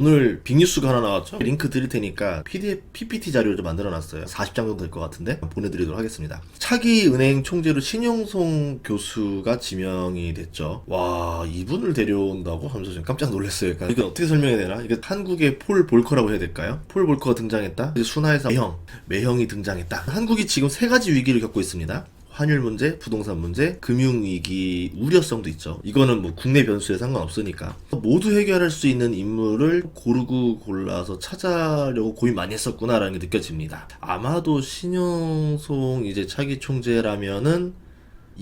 오늘 빅뉴스가 하나 나왔죠? 링크 드릴 테니까 PDF, PPT 자료를 좀 만들어놨어요. 40장 정도 될 것 같은데 보내드리도록 하겠습니다. 차기은행 총재로 신용송 교수가 지명이 됐죠. 와, 이분을 데려온다고 하면서 좀 깜짝 놀랐어요. 그러니까 이건 어떻게 설명해야 되나? 이게 한국의 폴 볼커라고 해야 될까요? 폴 볼커가 등장했다. 이제 순화해서 매형이 등장했다. 한국이 지금 세 가지 위기를 겪고 있습니다. 환율 문제, 부동산 문제, 금융위기 우려성도 있죠. 이거는 뭐 국내 변수에 상관없으니까 모두 해결할 수 있는 인물을 고르고 골라서 찾아려고 고민 많이 했었구나라는 게 느껴집니다. 아마도 신용송 이제 차기 총재라면은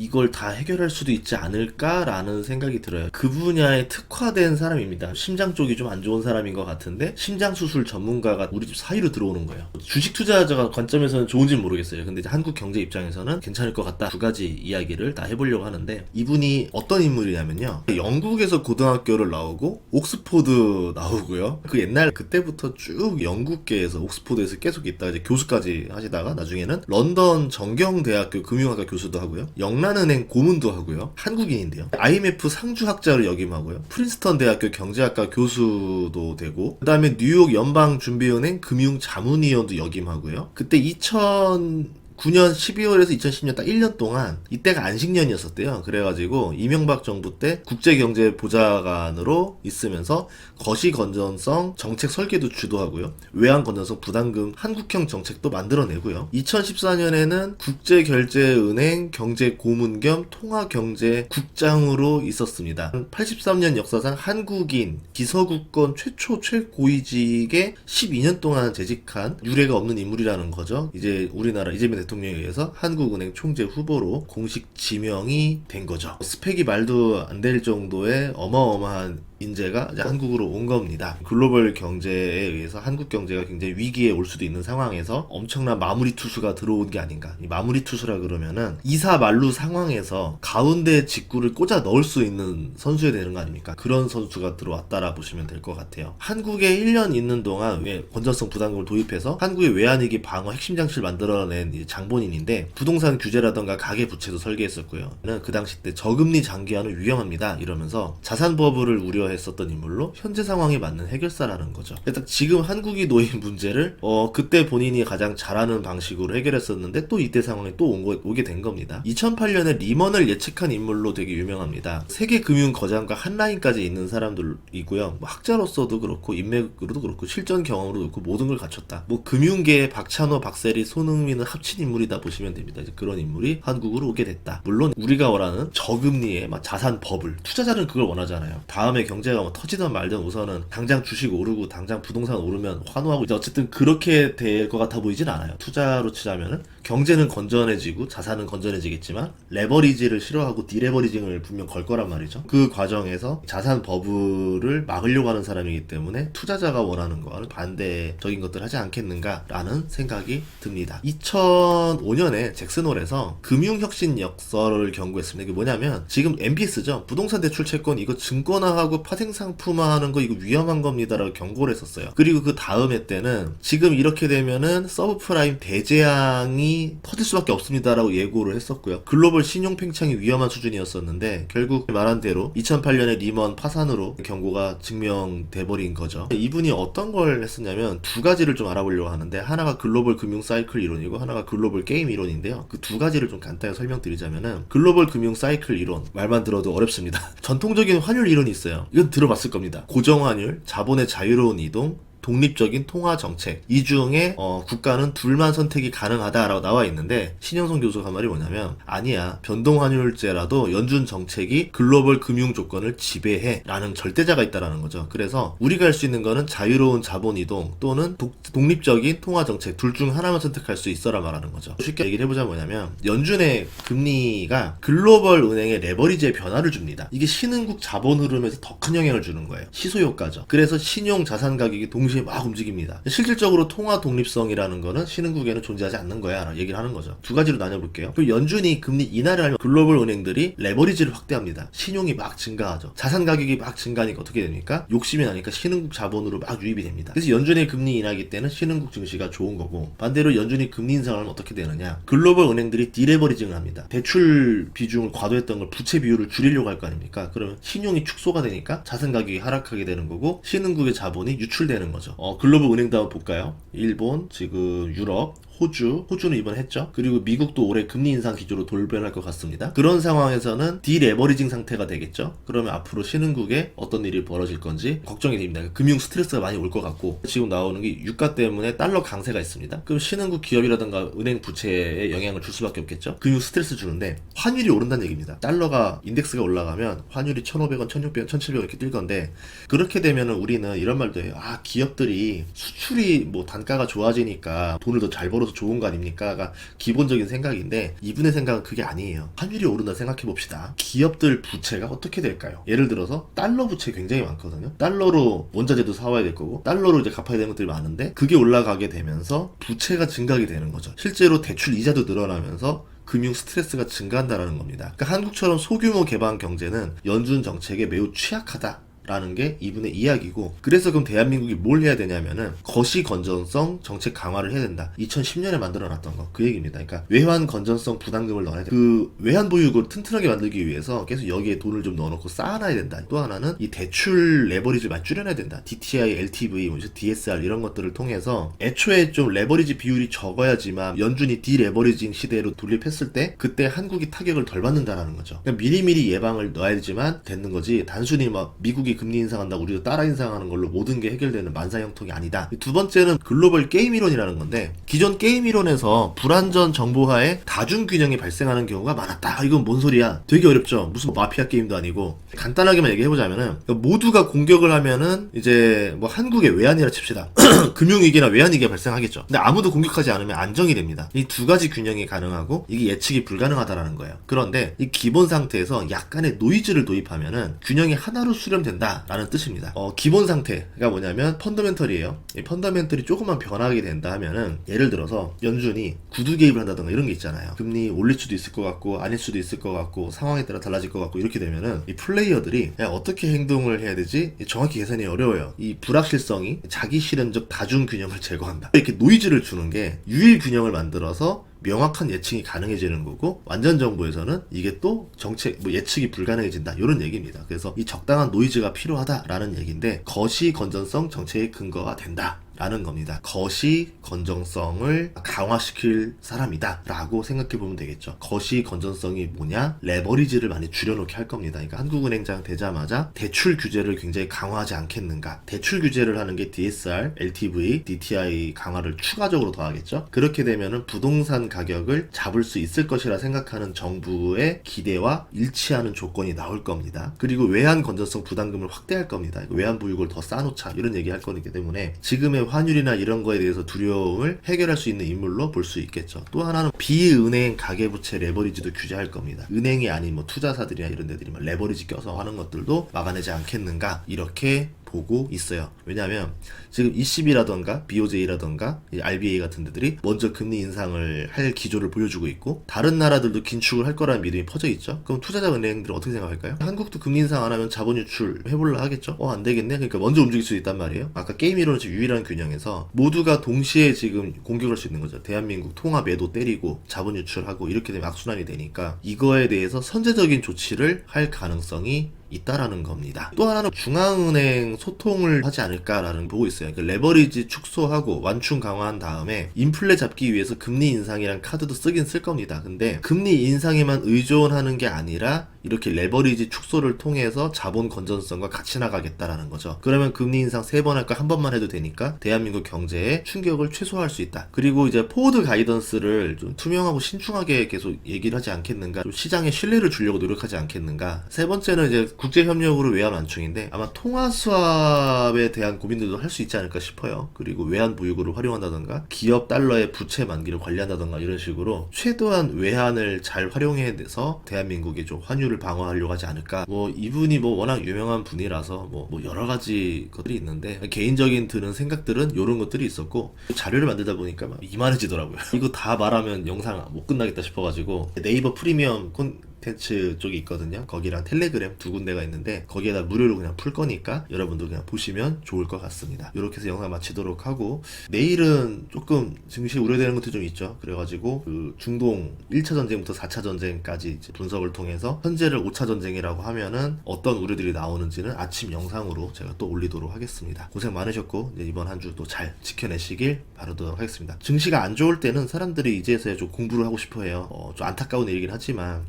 이걸 다 해결할 수도 있지 않을까라는 생각이 들어요. 그 분야에 특화된 사람입니다. 심장 쪽이 좀 안 좋은 사람인 것 같은데 심장 수술 전문가가 우리 집 사이로 들어오는 거예요. 주식 투자자 관점에서는 좋은지는 모르겠어요. 근데 이제 한국 경제 입장에서는 괜찮을 것 같다. 두 가지 이야기를 다 해보려고 하는데, 이분이 어떤 인물이냐면요, 영국에서 고등학교를 나오고 옥스포드 나오고요. 그 옛날 그때부터 쭉 영국계에서 옥스포드에서 계속 있다가 이제 교수까지 하시다가 나중에는 런던 정경대학교 금융학과 교수도 하고요. 영란은행 고문도 하고요. 한국인인데요. IMF 상주학자로 역임하고요. 프린스턴 대학교 경제학과 교수도 되고, 그 다음에 뉴욕 연방준비은행 금융자문위원도 역임하고요. 그때 2009년 12월에서 2010년 딱 1년 동안 이때가 안식년이었었대요. 그래가지고 이명박 정부 때 국제경제보좌관으로 있으면서 거시건전성 정책 설계도 주도하고요. 외환건전성 부담금 한국형 정책도 만들어내고요. 2014년에는 국제결제은행 경제고문 겸 통화경제국장으로 있었습니다. 83년 역사상 한국인 기서국권 최초 최고위직에 12년 동안 재직한 유례가 없는 인물이라는 거죠. 이제 우리나라 이재명 대통령에 의해서 한국은행 총재 후보로 공식 지명이 된 거죠. 스펙이 말도 안 될 정도의 어마어마한 인재가 이제 한국으로 온 겁니다. 글로벌 경제에 의해서 한국 경제가 굉장히 위기에 올 수도 있는 상황에서 엄청난 마무리 투수가 들어온 게 아닌가. 이 마무리 투수라 그러면은 이사만루 상황에서 가운데 직구를 꽂아 넣을 수 있는 선수야 되는 거 아닙니까? 그런 선수가 들어왔다라 보시면 될 것 같아요. 한국에 1년 있는 동안 건전성 부담금을 도입해서 한국의 외환위기 방어 핵심 장치를 만들어낸 장본인인데, 부동산 규제라던가 가계 부채도 설계했었고요. 그 당시 때 저금리 장기화는 위험합니다 이러면서 자산버블을 우려했었던 인물로 현재 상황에 맞는 해결사라는 거죠. 딱 지금 한국이 놓인 문제를 그때 본인이 가장 잘하는 방식으로 해결했었는데 또 이때 상황에 또 오게 된 겁니다. 2008년에 리먼을 예측한 인물로 되게 유명합니다. 세계 금융 거장과 한 라인까지 있는 사람들이고요. 뭐 학자로서도 그렇고 인맥으로도 그렇고 실전 경험으로 그렇고 모든 걸 갖췄다. 뭐 금융계의 박찬호, 박세리, 손흥민은 합친 인물이다 보시면 됩니다. 이제 그런 인물이 한국으로 오게 됐다. 물론 우리가 원하는 저금리의 자산 버블, 투자자는 그걸 원하잖아요. 다음에 경제가 뭐 터지든 말든 우선은 당장 주식 오르고 당장 부동산 오르면 환호하고, 이제 어쨌든 그렇게 될 것 같아 보이진 않아요. 투자로 치자면은 경제는 건전해지고 자산은 건전해지겠지만 레버리지를 싫어하고 디레버리징을 분명 걸 거란 말이죠. 그 과정에서 자산 버블을 막으려고 하는 사람이기 때문에 투자자가 원하는 거와는 반대적인 것들을 하지 않겠는가라는 생각이 듭니다. 2005년에 잭슨홀에서 금융혁신 역설을 경고했습니다. 이게 뭐냐면, 지금 MBS죠. 부동산 대출 채권 이거 증권화하고 파생상품화하는 거 이거 위험한 겁니다라고 경고를 했었어요. 그리고 그 다음 해 때는 지금 이렇게 되면은 서브프라임 대재앙이 터질 수밖에 없습니다라고 예고를 했었고요. 글로벌 신용 팽창이 위험한 수준이었었는데 결국 말한 대로 2008년에 리먼 파산으로 경고가 증명돼 버린 거죠. 이분이 어떤 걸 했었냐면 두 가지를 좀 알아보려고 하는데, 하나가 글로벌 금융 사이클 이론이고 하나가 글로벌 게임 이론인데요. 그 두 가지를 좀 간단히 설명드리자면은, 글로벌 금융 사이클 이론 말만 들어도 어렵습니다. 전통적인 환율 이론이 있어요. 이건 들어봤을 겁니다. 고정환율, 자본의 자유로운 이동, 독립적인 통화 정책, 이 중에 국가는 둘만 선택이 가능하다라고 나와 있는데, 신영선 교수가 한 말이 뭐냐면, 아니야, 변동환율제라도 연준 정책이 글로벌 금융 조건을 지배해 라는 절대자가 있다라는 거죠. 그래서 우리가 할 수 있는 거는 자유로운 자본 이동 또는 독립적인 통화 정책, 둘 중 하나만 선택할 수 있어라 말하는 거죠. 쉽게 얘기를 해보자면 뭐냐면, 연준의 금리가 글로벌 은행의 레버리지에 변화를 줍니다. 이게 신흥국 자본 흐름에서 더 큰 영향을 주는 거예요. 시소효과죠. 그래서 신용 자산 가격이 동시에 동시에 막 움직입니다. 실질적으로 통화 독립성이라는 거는 신흥국에는 존재하지 않는 거야 라고 얘기를 하는 거죠. 두 가지로 나눠볼게요. 그럼 연준이 금리 인하를 하면 글로벌 은행들이 레버리지를 확대합니다. 신용이 막 증가하죠. 자산 가격이 막 증가하니까 어떻게 됩니까? 욕심이 나니까 신흥국 자본으로 막 유입이 됩니다. 그래서 연준의 금리 인하기 때는 신흥국 증시가 좋은 거고, 반대로 연준이 금리 인상을 하면 어떻게 되느냐? 글로벌 은행들이 디레버리징을 합니다. 대출 비중을 과도했던 걸 부채 비율을 줄이려고 할 거 아닙니까? 그러면 신용이 축소가 되니까 자산 가격이 하락하게 되는 거고 신흥국의 자본이 유출되는 거죠. 글로벌 은행도 한번 볼까요? 일본, 지금 유럽, 호주는 이번에 했죠. 그리고 미국도 올해 금리 인상 기조로 돌변할 것 같습니다. 그런 상황에서는 디레버리징 상태가 되겠죠. 그러면 앞으로 신흥국에 어떤 일이 벌어질 건지 걱정이 됩니다. 금융 스트레스가 많이 올 것 같고, 지금 나오는 게 유가 때문에 달러 강세가 있습니다. 그럼 신흥국 기업이라든가 은행 부채에 영향을 줄 수밖에 없겠죠. 금융 스트레스 주는데 환율이 오른다는 얘기입니다. 달러가 인덱스가 올라가면 환율이 1,500원, 1,600원, 1,700원 이렇게 뛸 건데, 그렇게 되면은 우리는 이런 말도 해요. 기업들이 수출이 뭐 단가가 좋아지니까 돈을 더 잘 벌어 좋은 거 아닙니까?가 기본적인 생각인데, 이분의 생각은 그게 아니에요. 환율이 오른다 생각해 봅시다. 기업들 부채가 어떻게 될까요? 예를 들어서 달러 부채 굉장히 많거든요. 달러로 원자재도 사와야 될 거고 달러로 이제 갚아야 되는 것들이 많은데, 그게 올라가게 되면서 부채가 증가하게 되는 거죠. 실제로 대출 이자도 늘어나면서 금융 스트레스가 증가한다라는 겁니다. 그러니까 한국처럼 소규모 개방 경제는 연준 정책에 매우 취약하다 라는 게 이분의 이야기고, 그래서 그럼 대한민국이 뭘 해야 되냐면은 거시 건전성 정책 강화를 해야 된다. 2010년에 만들어놨던 거 그 얘기입니다. 그러니까 외환 건전성 부담금을 넣어야 돼. 그 외환 보유고를 튼튼하게 만들기 위해서 계속 여기에 돈을 좀 넣어놓고 쌓아놔야 된다. 또 하나는 이 대출 레버리지를 많이 줄여놔야 된다. DTI, LTV, DSR 이런 것들을 통해서 애초에 좀 레버리지 비율이 적어야지만 연준이 디레버리징 시대로 돌입했을 때 그때 한국이 타격을 덜 받는다라는 거죠. 그러니까 미리미리 예방을 넣어야지만 되는 거지, 단순히 막 미국이 금리 인상한다 우리도 따라 인상하는 걸로 모든 게 해결되는 만사형통이 아니다. 두 번째는 글로벌 게임 이론이라는 건데, 기존 게임 이론에서 불안전 정보화에 다중균형이 발생하는 경우가 많았다. 이건 뭔 소리야? 되게 어렵죠. 무슨 마피아 게임도 아니고. 간단하게만 얘기해보자면은, 모두가 공격을 하면은 이제 뭐 한국의 외환이라 칩시다. 금융위기나 외환위기가 발생하겠죠. 근데 아무도 공격하지 않으면 안정이 됩니다. 이 두 가지 균형이 가능하고 이게 예측이 불가능하다라는 거예요. 그런데 이 기본 상태에서 약간의 노이즈를 도입하면은 균형이 하나로 수렴된다 라는 뜻입니다. 기본 상태가 뭐냐면 펀더멘털이에요. 이 펀더멘털이 조금만 변하게 된다 하면은, 예를 들어서 연준이 구두 개입을 한다던가 이런 게 있잖아요. 금리 올릴 수도 있을 것 같고 아닐 수도 있을 것 같고 상황에 따라 달라질 것 같고, 이렇게 되면은 이 플레이어들이 어떻게 행동을 해야 되지? 정확히 계산이 어려워요. 이 불확실성이 자기 실현적 다중 균형을 제거한다. 이렇게 노이즈를 주는 게 유일 균형을 만들어서 명확한 예측이 가능해지는 거고, 완전 정부에서는 이게 또 정책 예측이 불가능해진다 이런 얘기입니다. 그래서 이 적당한 노이즈가 필요하다라는 얘기인데, 거시 건전성 정책의 근거가 된다 라는 겁니다. 거시 건전성을 강화시킬 사람이다 라고 생각해 보면 되겠죠. 거시 건전성이 뭐냐? 레버리지를 많이 줄여놓게 할 겁니다. 그러니까 한국은행장 되자마자 대출 규제를 굉장히 강화하지 않겠는가. 대출 규제를 하는 게 DSR, LTV, DTI 강화를 추가적으로 더하겠죠. 그렇게 되면은 부동산 가격을 잡을 수 있을 것이라 생각하는 정부의 기대와 일치하는 조건이 나올 겁니다. 그리고 외환 건전성 부담금을 확대할 겁니다. 외환 보유고를 더 쌓아놓자 이런 얘기 할 거기 때문에 지금의 환율이나 이런 거에 대해서 두려움을 해결할 수 있는 인물로 볼 수 있겠죠. 또 하나는 비은행 가계부채 레버리지도 규제할 겁니다. 은행이 아닌 뭐 투자사들이나 이런 데들이 막 레버리지 껴서 하는 것들도 막아내지 않겠는가 이렇게 보고 있어요. 왜냐하면 지금 ECB라던가 BOJ라던가 RBA 같은 데들이 먼저 금리 인상을 할 기조를 보여주고 있고, 다른 나라들도 긴축을 할 거라는 믿음이 퍼져 있죠. 그럼 투자자 은행들은 어떻게 생각할까요? 한국도 금리 인상 안 하면 자본 유출 해볼라 하겠죠. 안 되겠네. 그러니까 먼저 움직일 수 있단 말이에요. 아까 게임 이론은 유일한 균형에서 모두가 동시에 지금 공격할 수 있는 거죠. 대한민국 통화 매도 때리고 자본 유출하고 이렇게 되면 악순환이 되니까 이거에 대해서 선제적인 조치를 할 가능성이 있다라는 겁니다. 또 하나는 중앙은행 소통을 하지 않을까라는 보고 있어요. 그러니까 레버리지 축소하고 완충 강화한 다음에 인플레 잡기 위해서 금리 인상이란 카드도 쓰긴 쓸 겁니다. 근데 금리 인상에만 의존하는 게 아니라 이렇게 레버리지 축소를 통해서 자본 건전성과 같이 나가겠다라는 거죠. 그러면 금리 인상 3번 할까 1번만 해도 되니까 대한민국 경제에 충격을 최소화할 수 있다. 그리고 이제 포워드 가이던스를 좀 투명하고 신중하게 계속 얘기를 하지 않겠는가, 좀 시장에 신뢰를 주려고 노력하지 않겠는가. 세 번째는 이제 국제협력으로 외환 완충인데, 아마 통화 수합에 대한 고민들도 할 수 있지 않을까 싶어요. 그리고 외환 보유고를 활용한다던가 기업 달러의 부채 만기를 관리한다던가 이런 식으로 최대한 외환을 잘 활용해내서 대한민국이 좀 환율을 주식을 방어하려고 하지 않을까. 뭐 이분이 뭐 워낙 유명한 분이라서 뭐 여러 가지 것들이 있는데 개인적인 드는 생각들은 이런 것들이 있었고, 자료를 만들다 보니까 막 이만해지더라고요. 이거 다 말하면 영상 못 끝나겠다 싶어가지고 네이버 프리미엄 콘텐츠 쪽이 있거든요. 거기랑 텔레그램 두 군데가 있는데 거기에다 무료로 그냥 풀 거니까 여러분도 그냥 보시면 좋을 것 같습니다. 이렇게 해서 영상 마치도록 하고, 내일은 조금 증시 우려되는 것도 좀 있죠. 그래가지고 그 중동 1차 전쟁부터 4차 전쟁까지 이제 분석을 통해서 현재를 5차 전쟁이라고 하면은 어떤 우려들이 나오는지는 아침 영상으로 제가 또 올리도록 하겠습니다. 고생 많으셨고 이제 이번 한 주 또 잘 지켜내시길 바라도록 하겠습니다. 증시가 안 좋을 때는 사람들이 이제서야 좀 공부를 하고 싶어 해요. 좀 안타까운 일이긴 하지만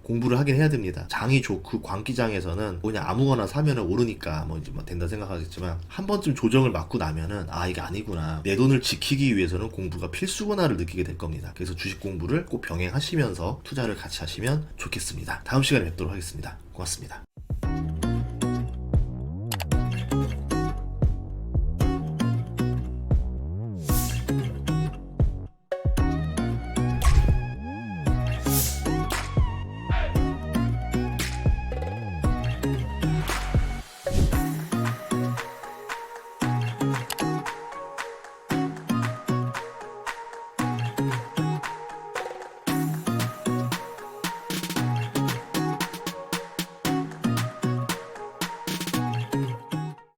공부를 하긴 해야 됩니다. 장이 좋고 광기장에서는 그냥 아무거나 사면은 오르니까 뭐 이제 뭐 된다 생각하겠지만, 한 번쯤 조정을 맞고 나면은 아, 이게 아니구나, 내 돈을 지키기 위해서는 공부가 필수구나를 느끼게 될 겁니다. 그래서 주식 공부를 꼭 병행하시면서 투자를 같이 하시면 좋겠습니다. 다음 시간에 뵙도록 하겠습니다. 고맙습니다.